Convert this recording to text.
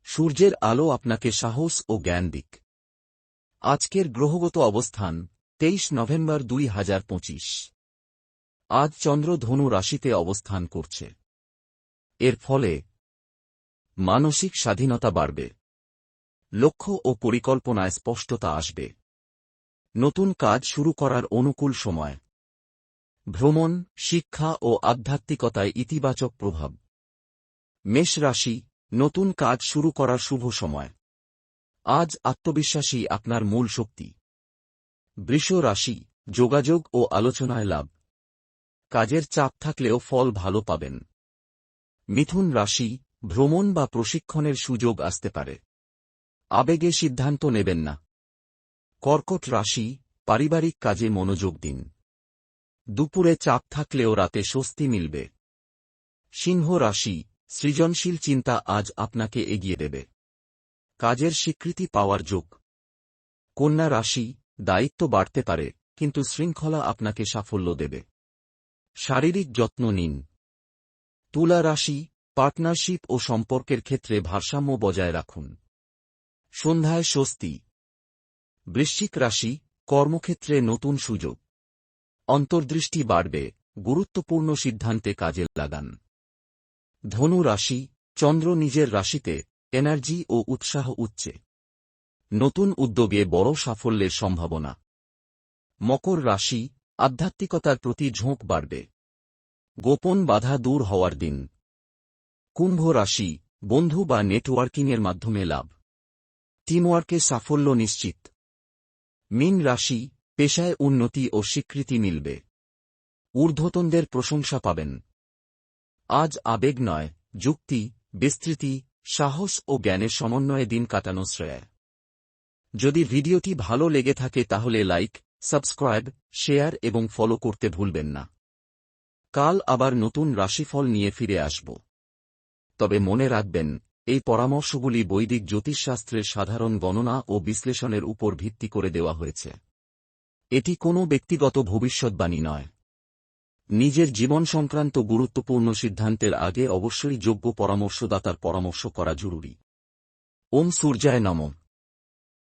সূর্যের আলো আপনাকে সাহস ও জ্ঞান দিক। আজকের গ্রহগত অবস্থান 23 নভেম্বর 2025। আজ চন্দ্র ধনু রাশিতে অবস্থান করছে। এর ফলে মানসিক স্বাধীনতা বাড়বে, লক্ষ্য ও পরিকল্পনায় স্পষ্টতা আসবে, নতুন কাজ শুরু করার অনুকূল সময়, ভ্রমণ, শিক্ষা ও আধ্যাত্মিকতায় ইতিবাচক প্রভাব। মেষ রাশি, নতুন কাজ শুরু করার শুভ সময়। আজ আত্মবিশ্বাসী আপনার মূল শক্তি। বৃষ রাশি, যোগাযোগ ও আলোচনায় লাভ। কাজের চাপ থাকলেও ফল ভালো পাবেন। মিথুন রাশি, ভ্রমণ বা প্রশিক্ষণের সুযোগ আসতে পারে। আবেগে সিদ্ধান্ত নেবেন না। কর্কট রাশি, পারিবারিক কাজে মনোযোগ দিন। দুপুরে চাপ থাকলেও রাতে স্বস্তি মিলবে। সিংহ রাশি, সৃজনশীল চিন্তা আজ আপনাকে এগিয়ে দেবে। কাজের স্বীকৃতি পাওয়ার যোগ। কন্যা রাশি, দায়িত্ব বাড়তে পারে, কিন্তু শৃঙ্খলা আপনাকে সাফল্য দেবে। শারীরিক যত্ন নিন। তুলা রাশি, পার্টনারশিপ ও সম্পর্কের ক্ষেত্রে ভারসাম্য বজায় রাখুন। সন্ধ্যায় স্বস্তি। বৃশ্চিক রাশি, কর্মক্ষেত্রে নতুন সুযোগ। অন্তর্দৃষ্টি বাড়বে, গুরুত্বপূর্ণ সিদ্ধান্তে কাজে লাগান। ধনু রাশি, চন্দ্র নিজের রাশিতে, এনার্জি ও উৎসাহ উচ্চে। নতুন উদ্যোগে বড় সাফল্যের সম্ভাবনা। মকর রাশি, আধ্যাত্মিকতার প্রতি ঝোঁক বাড়বে। গোপন বাধা দূর হওয়ার দিন। কুম্ভ রাশি, বন্ধু বা নেটওয়ার্কিংয়ের মাধ্যমে লাভ। টিমওয়ার্কে সাফল্য নিশ্চিত। মীন রাশি, পেশায় উন্নতি ও স্বীকৃতি মিলবে। ঊর্ধ্বতনদের প্রশংসা পাবেন। আজ আবেগ নয়, যুক্তি, বিস্তৃতি, সাহস ও জ্ঞানের সমন্বয়ে দিন কাটানো শ্রেয়। যদি ভিডিওটি ভালো লেগে থাকে তাহলে লাইক, সাবস্ক্রাইব, শেয়ার এবং ফলো করতে ভুলবেন না। কাল আবার নতুন রাশিফল নিয়ে ফিরে আসব। তবে মনে রাখবেন, এই পরামর্শগুলি বৈদিক জ্যোতিষশাস্ত্রের সাধারণ গণনা ও বিশ্লেষণের উপর ভিত্তি করে দেওয়া হয়েছে। এটি কোনো ব্যক্তিগত ভবিষ্যদ্বাণী নয়। নিজের জীবন সংক্রান্ত গুরুত্বপূর্ণ সিদ্ধান্তের আগে অবশ্যই যোগ্য পরামর্শদাতার পরামর্শ করা জরুরি। ওম সূর্যায় নমঃ।